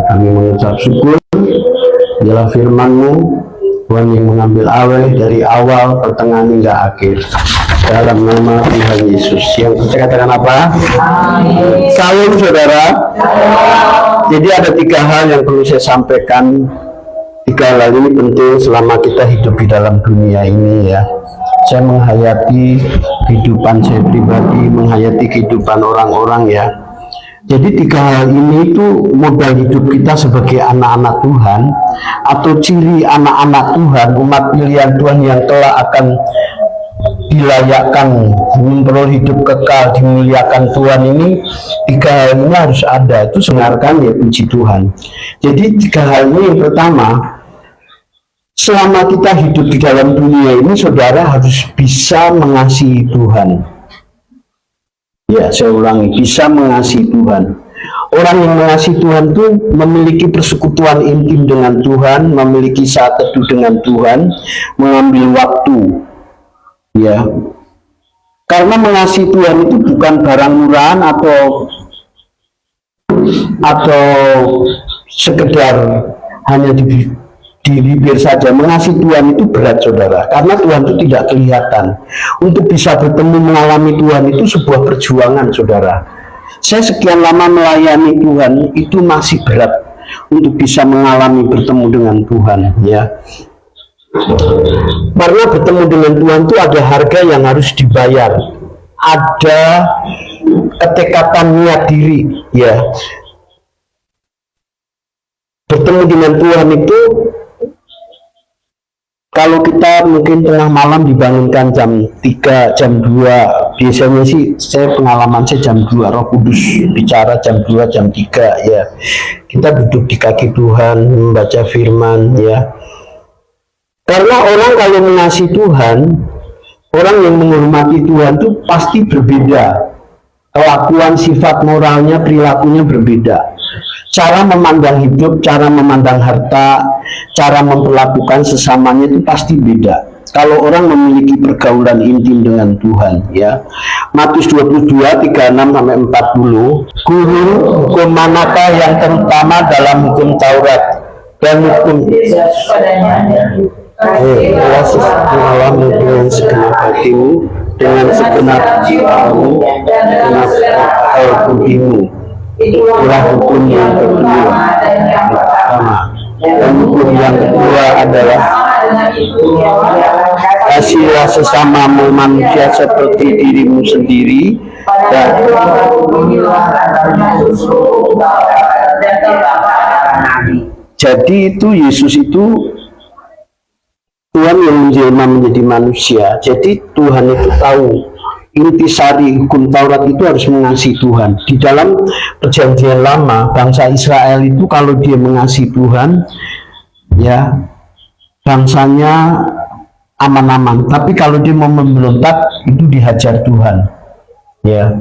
Kami mengucap syukur ialah firman-Mu, Tuhan, yang mengambil awal dari awal, pertengahan hingga akhir. Dalam nama Tuhan Yesus. Yang saya katakan apa? Amin. Salam saudara. Jadi ada 3 hal yang perlu saya sampaikan. 3 hal ini penting selama kita hidup di dalam dunia ini ya. Saya menghayati kehidupan saya pribadi, menghayati kehidupan orang-orang ya. Jadi 3 hal ini itu modal hidup kita sebagai anak-anak Tuhan, atau ciri anak-anak Tuhan, umat pilihan Tuhan yang telah akan dilayakkan memperoleh hidup kekal, dimuliakan Tuhan ini. 3 hal ini harus ada, itu dengarkan ya, puji Tuhan. Jadi 3 hal ini, yang pertama, selama kita hidup di dalam dunia ini, saudara harus bisa mengasihi Tuhan. Ya, saya ulangi, bisa mengasihi Tuhan. Orang yang mengasihi Tuhan itu memiliki persekutuan intim dengan Tuhan, memiliki saat teduh dengan Tuhan, mengambil waktu. Ya, karena mengasihi Tuhan itu bukan barang murahan atau sekedar hanya di bibir saja. Mengasihi Tuhan itu berat, saudara, karena Tuhan itu tidak kelihatan. Untuk bisa bertemu mengalami Tuhan itu sebuah perjuangan, saudara. Saya sekian lama melayani Tuhan itu masih berat untuk bisa mengalami bertemu dengan Tuhan ya. Karena bertemu dengan Tuhan itu ada harga yang harus dibayar, ada ketekatan niat diri ya. Bertemu dengan Tuhan itu, kalau kita mungkin tengah malam dibangunkan jam 3, jam 2, biasanya sih saya pengalaman saya jam 2, Roh Kudus bicara jam 2, jam 3 ya. Kita duduk di kaki Tuhan, membaca firman ya. Karena orang kalau mengasihi Tuhan, orang yang menghormati Tuhan itu pasti berbeda. Kelakuan, sifat moralnya, perilakunya berbeda. Cara memandang hidup, cara memandang harta, cara memperlakukan sesamanya itu pasti beda. Kalau orang memiliki pergaulan intim dengan Tuhan ya. Matius 22, 36-40. Guru, hukum manakah yang terutama dalam hukum Taurat dan hukum mengalamu dengan segenap hatimu, dengan segenap jiwamu, dengan segenap budimu. Itulah hukum yang kedua. Dan hukum yang kedua adalah kasihilah sesamamu manusia seperti dirimu sendiri. Dan jadi itu Yesus itu Tuhan yang menjelma menjadi manusia. Jadi Tuhan itu tahu intisari hukum Taurat itu harus mengasihi Tuhan. Di dalam perjanjian lama, bangsa Israel itu kalau dia mengasihi Tuhan ya, bangsanya aman-aman. Tapi kalau dia mau memberontak, itu dihajar Tuhan ya.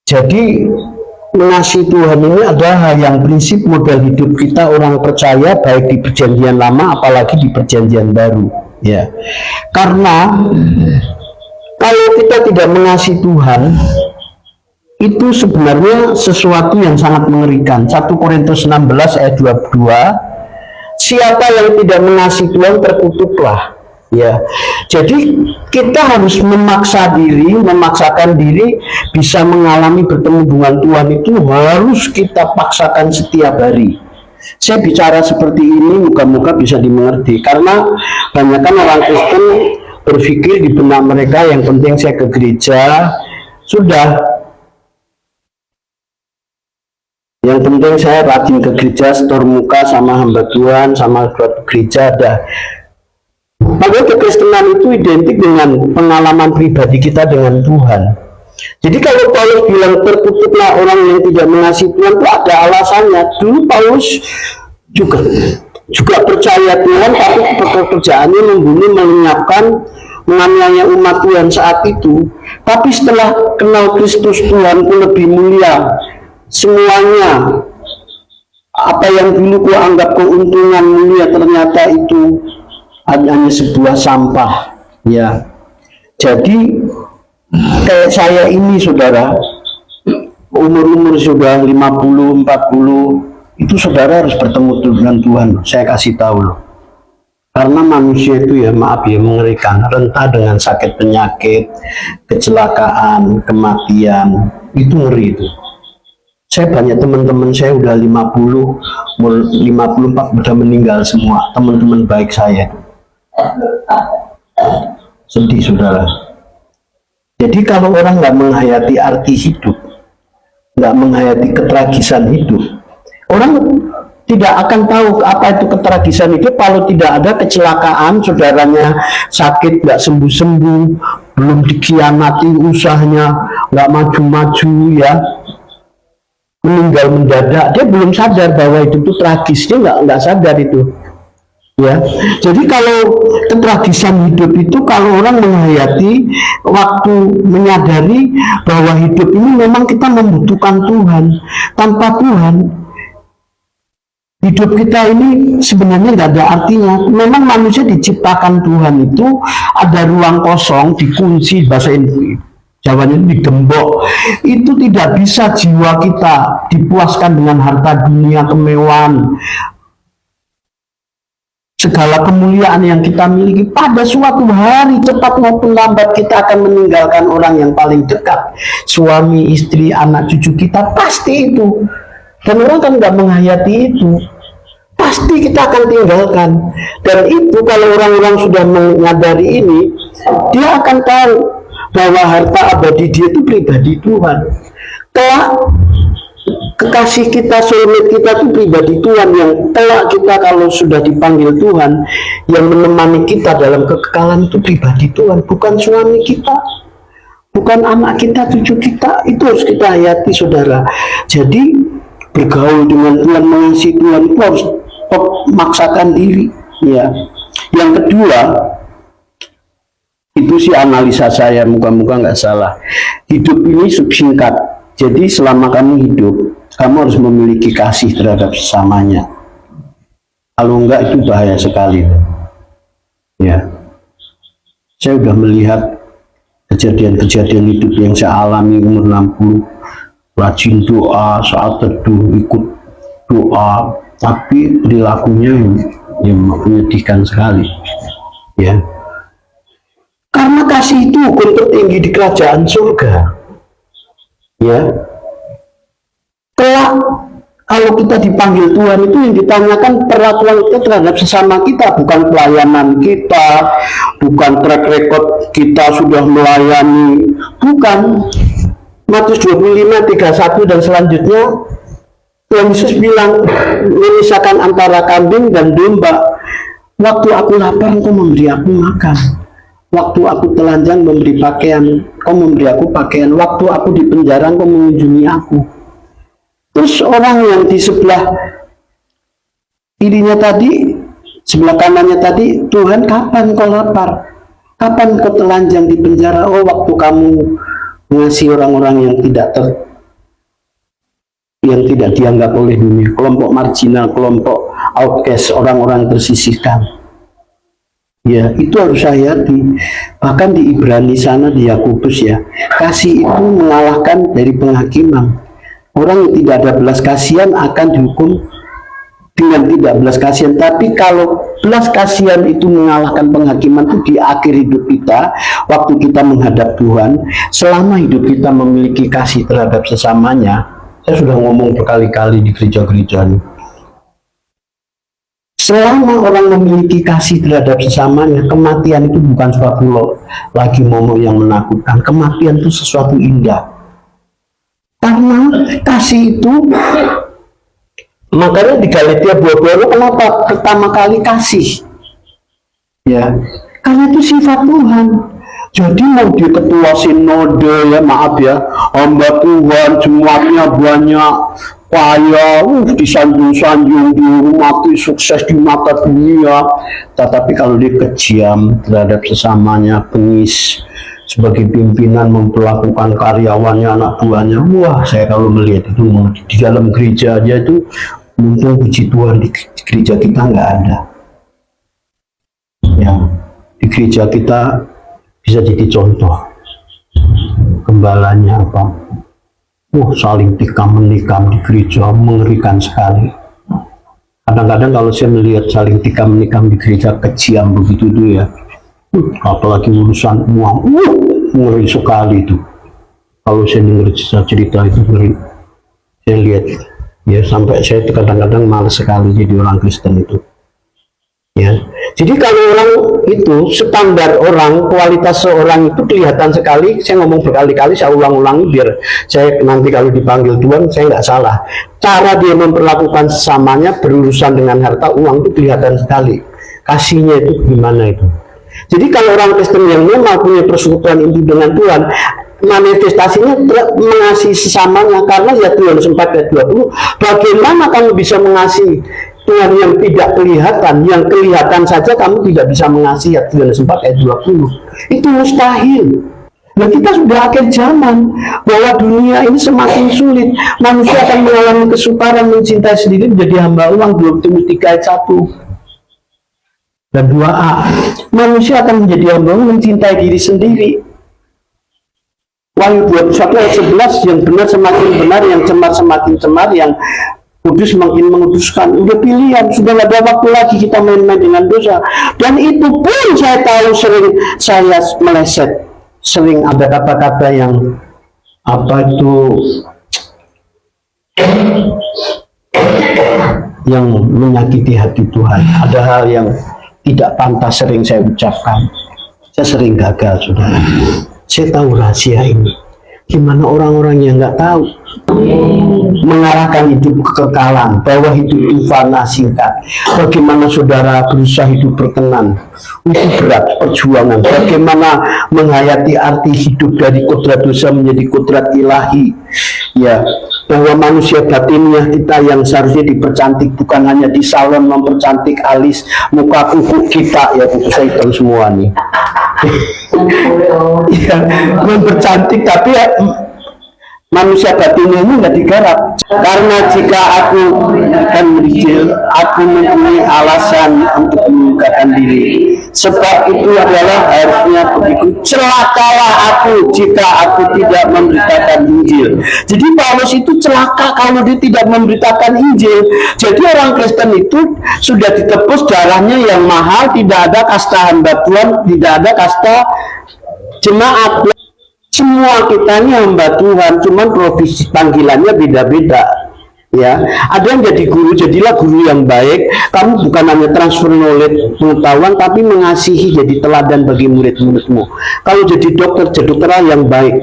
Jadi mengasihi Tuhan ini adalah yang prinsip modal hidup kita orang percaya, baik di perjanjian lama apalagi di perjanjian baru ya. Karena kalau kita tidak mengasihi Tuhan, itu sebenarnya sesuatu yang sangat mengerikan. 1 Korintus 16 ayat 22, siapa yang tidak mengasihi Tuhan terkutuklah ya. Jadi kita harus memaksakan diri bisa mengalami bertemu dengan Tuhan, itu harus kita paksakan setiap hari. Saya bicara seperti ini moga-moga bisa dimengerti, karena banyakkan orang Kristen berpikir di benak mereka yang penting saya ke gereja sudah, yang penting saya rajin ke gereja, setor muka sama hamba Tuhan, sama gereja ada. Maka kekristenan itu identik dengan pengalaman pribadi kita dengan Tuhan. Jadi kalau Paulus bilang terkutuklah orang yang tidak mengasihi Tuhan, itu ada alasannya. Dulu Paulus juga percaya Tuhan, tapi pekerjaannya membunuh, melenyapkan, menganiaya umat Tuhan saat itu. Tapi setelah kenal Kristus, Tuhan pun lebih mulia. Semuanya apa yang dulu ku anggap keuntungan mulia, ternyata itu hanya sebuah sampah ya. Jadi kayak saya ini, saudara, umur-umur sudah 50, 40, itu saudara harus bertemu dengan Tuhan. Saya kasih tahu loh. Karena manusia itu ya, maaf ya, mengerikan, rentan dengan sakit penyakit, kecelakaan, kematian, itu ngeri itu. Saya banyak teman-teman saya udah 50, 54 udah meninggal semua, teman-teman baik saya. Sedih saudara. Jadi kalau orang nggak menghayati arti hidup, nggak menghayati ketragisan hidup, orang tidak akan tahu apa itu ketragisan hidup kalau tidak ada kecelakaan, saudaranya sakit nggak sembuh-sembuh, belum dikhianati usahanya, nggak maju-maju ya, meninggal mendadak, dia belum sadar bahwa itu tragis, dia nggak sadar itu. Ya, jadi kalau ketragisan hidup itu kalau orang menghayati waktu menyadari bahwa hidup ini memang kita membutuhkan Tuhan. Tanpa Tuhan, hidup kita ini sebenarnya nggak ada artinya. Memang manusia diciptakan Tuhan itu ada ruang kosong, dikunci, bahasa Jawanya digembok. Itu tidak bisa jiwa kita dipuaskan dengan harta dunia, kemewahan, segala kemuliaan yang kita miliki. Pada suatu hari, cepat maupun lambat, kita akan meninggalkan orang yang paling dekat, suami, istri, anak, cucu kita, pasti itu. Dan orang kan nggak menghayati itu, pasti kita akan tinggalkan. Dan itu kalau orang-orang sudah menyadari ini, dia akan tahu bahwa harta abadi dia itu pribadi Tuhan. Kelak kekasih kita, soulmate kita itu pribadi Tuhan, yang kelak kita kalau sudah dipanggil Tuhan, yang menemani kita dalam kekekalan itu pribadi Tuhan, bukan suami kita, bukan anak kita, cucu kita. Itu harus kita hayati saudara. Jadi bergaul dengan Tuhan, mengasihi Tuhan itu harus memaksakan diri ya. Yang kedua, itu sih analisa saya, muka-muka nggak salah, hidup ini singkat. Jadi selama kamu hidup, kamu harus memiliki kasih terhadap sesamanya. Kalau enggak, itu bahaya sekali. Ya, saya sudah melihat kejadian-kejadian hidup yang saya alami umur 60. Rajin doa, saat teduh ikut doa, tapi perilakunya yang menyedihkan sekali. Ya, karena kasih itu hukum tertinggi di kerajaan surga. Ya, kelak kalau kita dipanggil Tuhan, itu yang ditanyakan perlakuan kita terhadap sesama kita, bukan pelayanan kita, bukan track record kita sudah melayani, bukan. Matius 25, 31 dan selanjutnya, Tuhan Yesus bilang, memisahkan antara kambing dan domba. Waktu aku lapar, engkau memberi aku makan. Waktu aku telanjang, memberi pakaian, kau memberi aku pakaian. Waktu aku di penjara, kau mengunjungi aku. Terus orang yang di sebelah kirinya tadi, sebelah kanannya tadi, Tuhan, kapan kau lapar? Kapan kau telanjang di penjara? Oh, waktu kamu mengasihi orang-orang yang tidak dianggap oleh dunia, kelompok marginal, kelompok outcast, orang-orang tersisihkan. Ya, itu harus hayati. Bahkan di Ibrani sana, di Yakobus ya, kasih itu mengalahkan dari penghakiman. Orang yang tidak ada belas kasihan akan dihukum dengan tidak belas kasihan. Tapi kalau belas kasihan itu mengalahkan penghakiman, itu di akhir hidup kita, waktu kita menghadap Tuhan, selama hidup kita memiliki kasih terhadap sesamanya. Saya sudah ngomong berkali-kali di gereja-gereja ini, selama orang memiliki kasih terhadap sesamanya, kematian itu bukan suatu lagi momok yang menakutkan. Kematian itu sesuatu indah. Karena kasih itu, makanya di Galatia 2:20, kenapa pertama kali kasih? Ya, karena itu sifat Tuhan. Jadi mau di ketua sinode ya, maaf ya, hamba Tuhan, jemaatnya banyak, kaya, disanjung-sanjung, dihormati, sukses di mata dunia. Tetapi kalau dia kejam terhadap sesamanya, bengis, sebagai pimpinan memperlakukan karyawannya, anak buahnya, wah, saya kalau melihat itu di dalam gereja aja itu, mumpung puji Tuhan di gereja kita nggak ada. Ya, di gereja kita bisa jadi contoh. Gembalanya apa? Saling tikam-menikam di gereja mengerikan sekali. Kadang-kadang kalau saya melihat saling tikam-menikam di gereja kejam begitu tuh ya, apalagi urusan uang, ngeri sekali itu. Kalau saya dengar cerita itu ngeri. Saya lihat ya, sampai saya kadang-kadang malas sekali jadi orang Kristen itu. Ya, jadi kalau orang itu, standar orang, kualitas seorang itu kelihatan sekali. Saya ngomong berkali-kali, saya ulang-ulangi biar saya nanti kalau dipanggil Tuhan saya nggak salah. Cara dia memperlakukan sesamanya berurusan dengan harta uang itu kelihatan sekali. Kasihnya itu gimana itu. Jadi kalau orang Kristen yang memang punya persekutuan inti dengan Tuhan, manifestasinya mengasihi sesamanya, karena ya Tuhan 4:20, bagaimana kamu bisa mengasihi Tuhan yang tidak kelihatan, yang kelihatan saja kamu tidak bisa mengasihi, Yohanes 4:20. Itu mustahil. Nah, kita sudah akhir zaman, bahwa dunia ini semakin sulit. Manusia akan mengalami kesukaran, mencintai sendiri, menjadi hamba uang. 2 Timotius 3:1 dan 2a. Manusia akan menjadi hamba uang, mencintai diri sendiri. Wahyu 21:11, yang benar semakin benar, yang cemar semakin cemar, yang kudus makin menguduskan. Udah pilihan, sudah gak ada waktu lagi kita main-main dengan dosa. Dan itu pun saya tahu sering saya meleset, sering ada kata-kata yang yang menyakiti hati Tuhan. Ada hal yang tidak pantas sering saya ucapkan. Saya sering gagal, saudara. Saya tahu rahasia ini. Gimana orang-orang yang nggak tahu mengarahkan hidup kekekalan, bahwa hidup itu fana singkat. Bagaimana saudara berusaha hidup berkenan, itu berat perjuangan. Bagaimana menghayati arti hidup dari kodrat dosa menjadi kodrat ilahi, ya, bahwa manusia batinnya kita yang seharusnya dipercantik, bukan hanya di salon mempercantik alis, muka kuku kita, ya kuku saya hitam semua nih. Ya, mempercantik, tapi ya, manusia batinnya ini nggak digarap. Karena jika aku akan berjil, aku mempunyai alasan untuk membukakan diri. Sebab itu adalah harusnya begitu. Celakalah aku jika aku tidak memberitakan Injil. Jadi Paulus itu celaka kalau dia tidak memberitakan Injil. Jadi orang Kristen itu sudah ditebus darahnya yang mahal, tidak ada kasta hamba Tuhan, tidak ada kasta jemaat. Semua kita ini hamba Tuhan, cuman profesi panggilannya beda-beda. Ya, ada yang jadi guru, jadilah guru yang baik. Kamu bukan hanya transfer knowledge, pengetahuan, tapi mengasihi, jadi teladan bagi murid-muridmu. Kalau jadi dokter, jadi dokter yang baik.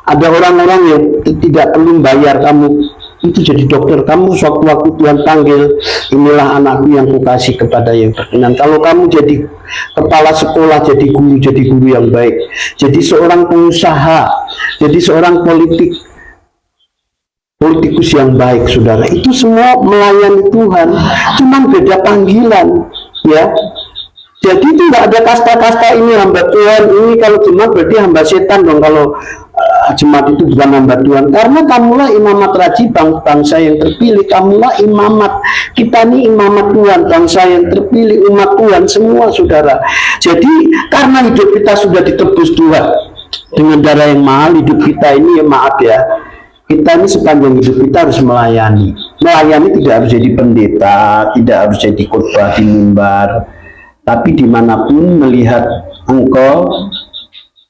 Ada orang-orang yang tidak perlu bayar, kamu itu jadi dokter. Kamu suatu-waktu Tuhan panggil, inilah anakku yang kukasih kepada yang berkenan. Kalau kamu jadi kepala sekolah, jadi guru yang baik. Jadi seorang pengusaha, jadi seorang politikus yang baik, saudara. Itu semua melayani Tuhan, cuman beda panggilan, ya. Jadi itu nggak ada kasta-kasta, ini hamba Tuhan, ini kalau jemaat berarti hamba setan dong. Kalau jemaat itu bukan hamba Tuhan, karena kamulah imamat raji, bangsa yang terpilih. Kamulah imamat, kita ini imamat Tuhan, bangsa yang terpilih, umat Tuhan semua, saudara. Jadi karena hidup kita sudah ditebus Tuhan dengan darah yang mahal, hidup kita ini, ya maaf ya, kita ini sepanjang hidup kita harus melayani. Melayani tidak harus jadi pendeta, tidak harus jadi khotbah di mimbar, tapi dimanapun melihat engkau,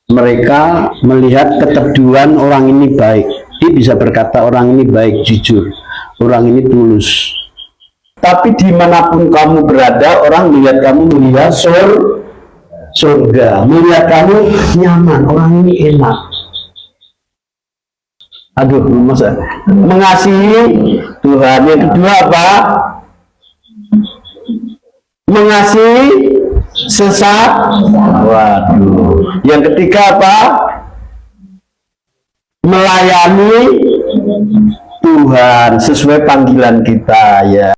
mereka melihat keteduhan orang ini baik. Dia bisa berkata orang ini baik, jujur, orang ini tulus. Tapi dimanapun kamu berada, orang melihat kamu melihat surga, melihat kamu nyaman, orang ini enak. Aduh, masa mengasihi Tuhan. Yang kedua apa? Mengasihi sesat. Waduh. Yang ketiga apa? Melayani Tuhan sesuai panggilan kita, ya.